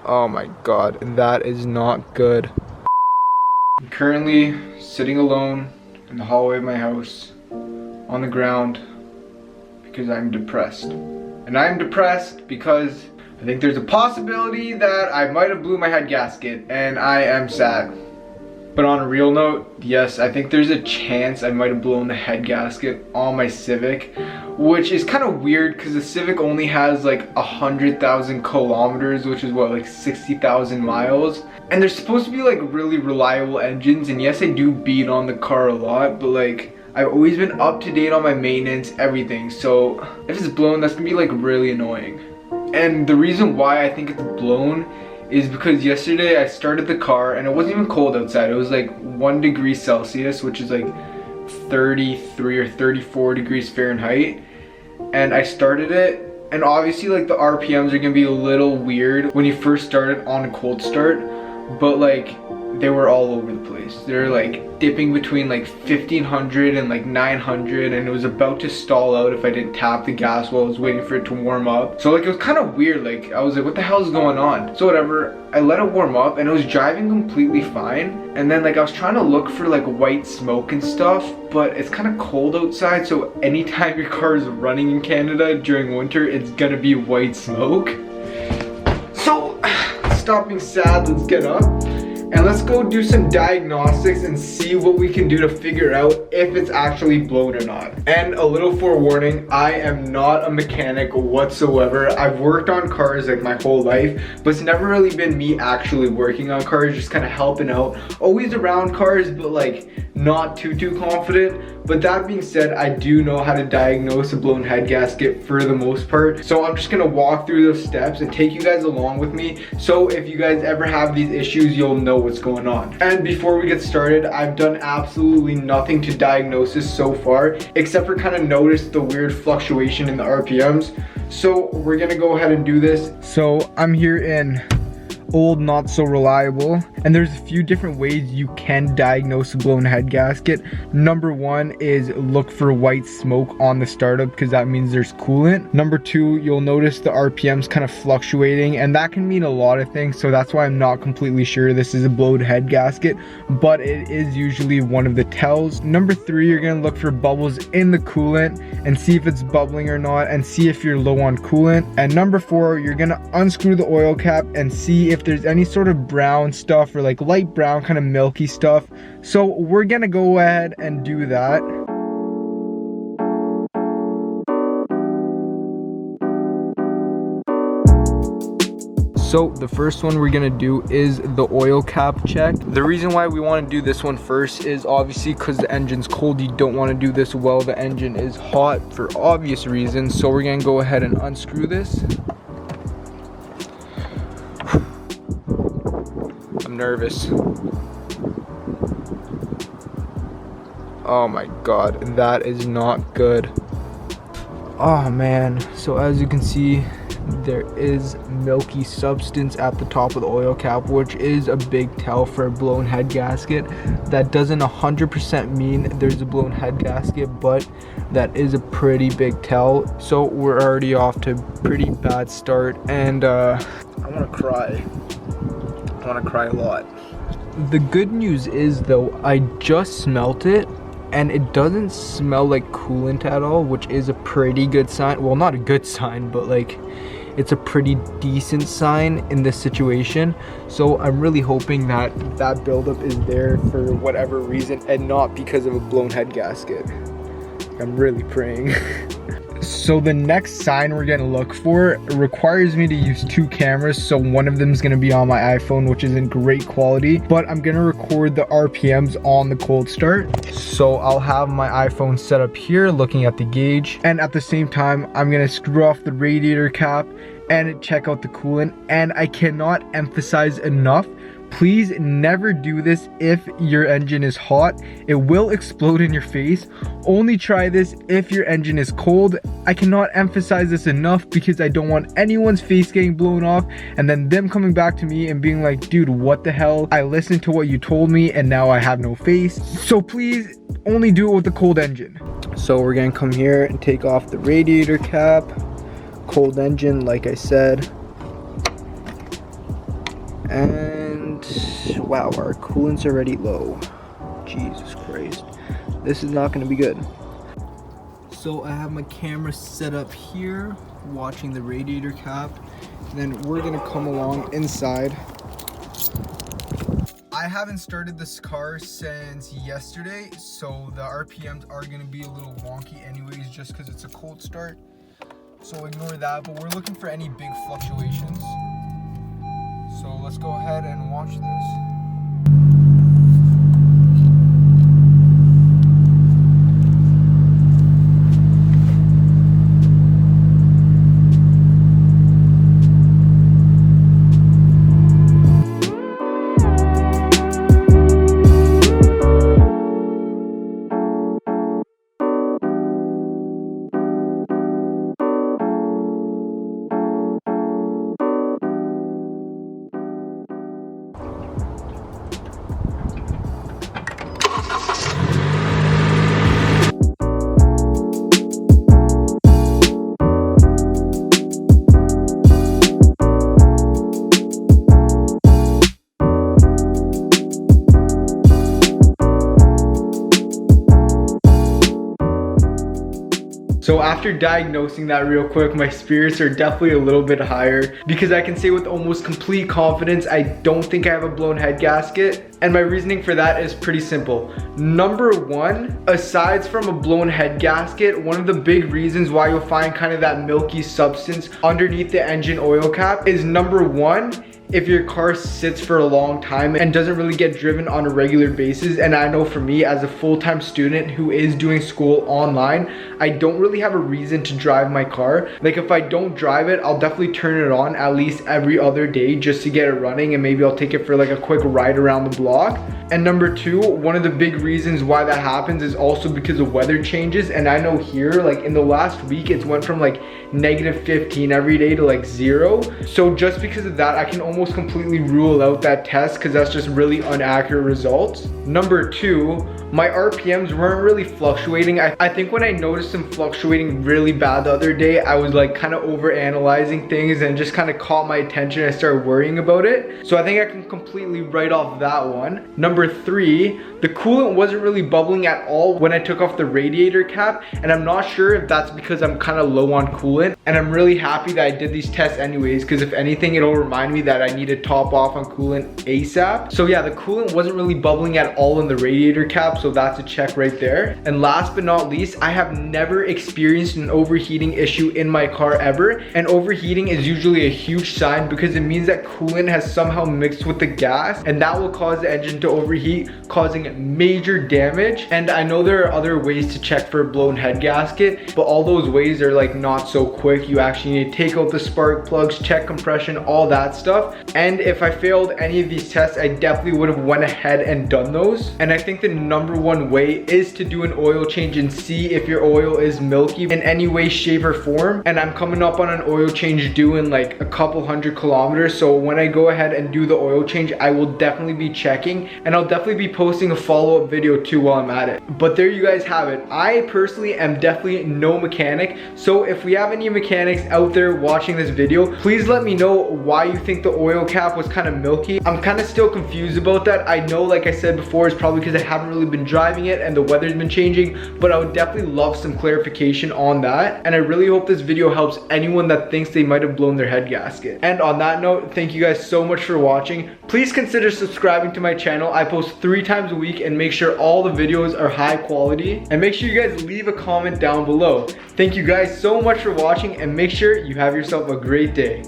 Oh my god, that is not good. I'm currently sitting alone in the hallway of my house on the ground because I'm depressed. And I'm depressed because I think there's a possibility that I might have blew my head gasket, and I am sad. But on a real note, yes, I think there's a chance I might have blown the head gasket on my Civic, which is kind of weird because the Civic only has like 100,000 kilometers, which is what, like 60,000 miles. And they're supposed to be like really reliable engines, and yes, I do beat on the car a lot, but like I've always been up to date on my maintenance, everything. So if it's blown, that's gonna be like really annoying. And the reason why I think it's blown is because yesterday I started the car and it wasn't even cold outside. It was like 1 degree Celsius, which is like 33 or 34 degrees Fahrenheit. And I started it, and obviously like the RPMs are gonna be a little weird when you first start it on a cold start, but like they were all over the place. They're like dipping between like 1500 and like 900, and it was about to stall out if I didn't tap the gas while I was waiting for it to warm up. So like it was kind of weird. Like I was like, what the hell is going on? So whatever, I let it warm up and it was driving completely fine. And then like I was trying to look for like white smoke and stuff, but it's kind of cold outside, so anytime your car is running in Canada during winter, it's gonna be white smoke. So stop being sad, let's get up. And let's go do some diagnostics and see what we can do to figure out if it's actually blown or not. And a little forewarning, I am not a mechanic whatsoever. I've worked on cars like my whole life, but it's never really been me actually working on cars, just kind of helping out. Always around cars, but like not too confident. But that being said, I do know how to diagnose a blown head gasket for the most part. So I'm just gonna walk through those steps and take you guys along with me. So if you guys ever have these issues, you'll know what's going on. And before we get started, I've done absolutely nothing to diagnose this so far, except for kind of notice the weird fluctuation in the RPMs. So we're gonna go ahead and do this. So I'm here in old, not so reliable, and there's a few different ways you can diagnose a blown head gasket. Number one is look for white smoke on the startup, because that means there's coolant. Number two, you'll notice the RPMs kind of fluctuating, and that can mean a lot of things, so that's why I'm not completely sure this is a blown head gasket, but it is usually one of the tells. Number three, you're gonna look for bubbles in the coolant and see if it's bubbling or not, and see if you're low on coolant. And number four, you're gonna unscrew the oil cap and see if there's any sort of brown stuff or like light brown kind of milky stuff. So we're gonna go ahead and do that. So the first one we're gonna do is the oil cap check. The reason why we want to do this one first is obviously because the engine's cold. You don't want to do this while the engine is hot for obvious reasons. So we're gonna go ahead and unscrew this. I'm nervous. Oh my god, that is not good. Oh man, so as you can see, there is milky substance at the top of the oil cap, which is a big tell for a blown head gasket. That doesn't 100% mean there's a blown head gasket, but that is a pretty big tell. So we're already off to a pretty bad start, and I want to cry. I want to cry a lot. The good news is though, I just smelt it and it doesn't smell like coolant at all, which is a pretty good sign. Well, not a good sign, but like it's a pretty decent sign in this situation. So I'm really hoping that that buildup is there for whatever reason and not because of a blown head gasket. I'm really praying. So the next sign we're gonna look for requires me to use two cameras. So one of them is gonna be on my iPhone, which is in great quality, but I'm gonna record the RPMs on the cold start. So I'll have my iPhone set up here looking at the gauge, and at the same time I'm gonna screw off the radiator cap and check out the coolant. And I cannot emphasize enough, please never do this if your engine is hot. It will explode in your face. Only try this if your engine is cold. I cannot emphasize this enough because I don't want anyone's face getting blown off and then them coming back to me and being like, dude, what the hell? I listened to what you told me and now I have no face. So please only do it with the cold engine. So we're gonna come here and take off the radiator cap. Cold engine, like I said. And wow, our coolant's already low. Jesus Christ. This is not gonna be good. So I have my camera set up here, watching the radiator cap. And then we're gonna come along inside. I haven't started this car since yesterday, so the RPMs are gonna be a little wonky anyways, just because it's a cold start. So ignore that, but we're looking for any big fluctuations. So let's go ahead and watch this. So after diagnosing that real quick, my spirits are definitely a little bit higher because I can say with almost complete confidence, I don't think I have a blown head gasket. And my reasoning for that is pretty simple. Number one, aside from a blown head gasket, one of the big reasons why you'll find kind of that milky substance underneath the engine oil cap is number one, if your car sits for a long time and doesn't really get driven on a regular basis. And I know for me as a full-time student who is doing school online, I don't really have a reason to drive my car. Like if I don't drive it, I'll definitely turn it on at least every other day just to get it running, and maybe I'll take it for like a quick ride around the block. And number two, one of the big reasons why that happens is also because of weather changes. And I know here, like in the last week, it's went from like -15 every day to like 0. So just because of that, I can almost completely rule out that test because that's just really inaccurate results. Number two, my RPMs weren't really fluctuating. I think when I noticed them fluctuating really bad the other day, I was like kind of over analyzing things and just kind of caught my attention. I started worrying about it. So I think I can completely write off that one. Number three, the coolant wasn't really bubbling at all when I took off the radiator cap, and I'm not sure if that's because I'm kind of low on coolant. And I'm really happy that I did these tests anyways, because if anything, it'll remind me that I need to top off on coolant ASAP. So yeah, the coolant wasn't really bubbling at all in the radiator cap, so that's a check right there. And last but not least, I have never experienced an overheating issue in my car ever. And overheating is usually a huge sign because it means that coolant has somehow mixed with the gas, and that will cause the engine to overheat, causing major damage. And I know there are other ways to check for a blown head gasket, but all those ways are like not so quick. You actually need to take out the spark plugs, check compression, all that stuff. And if I failed any of these tests, I definitely would have went ahead and done those. And I think the number one way is to do an oil change and see if your oil is milky in any way, shape, or form. And I'm coming up on an oil change due in like a couple hundred kilometers. So when I go ahead and do the oil change, I will definitely be checking, and I'll definitely be posting a follow-up video too while I'm at it. But there you guys have it. I personally am definitely no mechanic. So if we have any mechanics out there watching this video, please let me know why you think the oil cap was kind of milky. I'm kind of still confused about that. I know, like I said before, it's probably because I haven't really been driving it and the weather's been changing, but I would definitely love some clarification on that. And I really hope this video helps anyone that thinks they might have blown their head gasket. And on that note, thank you guys so much for watching. Please consider subscribing to my channel. I post 3 times a week and make sure all the videos are high quality. And make sure you guys leave a comment down below. Thank you guys so much for watching, and make sure you have yourself a great day.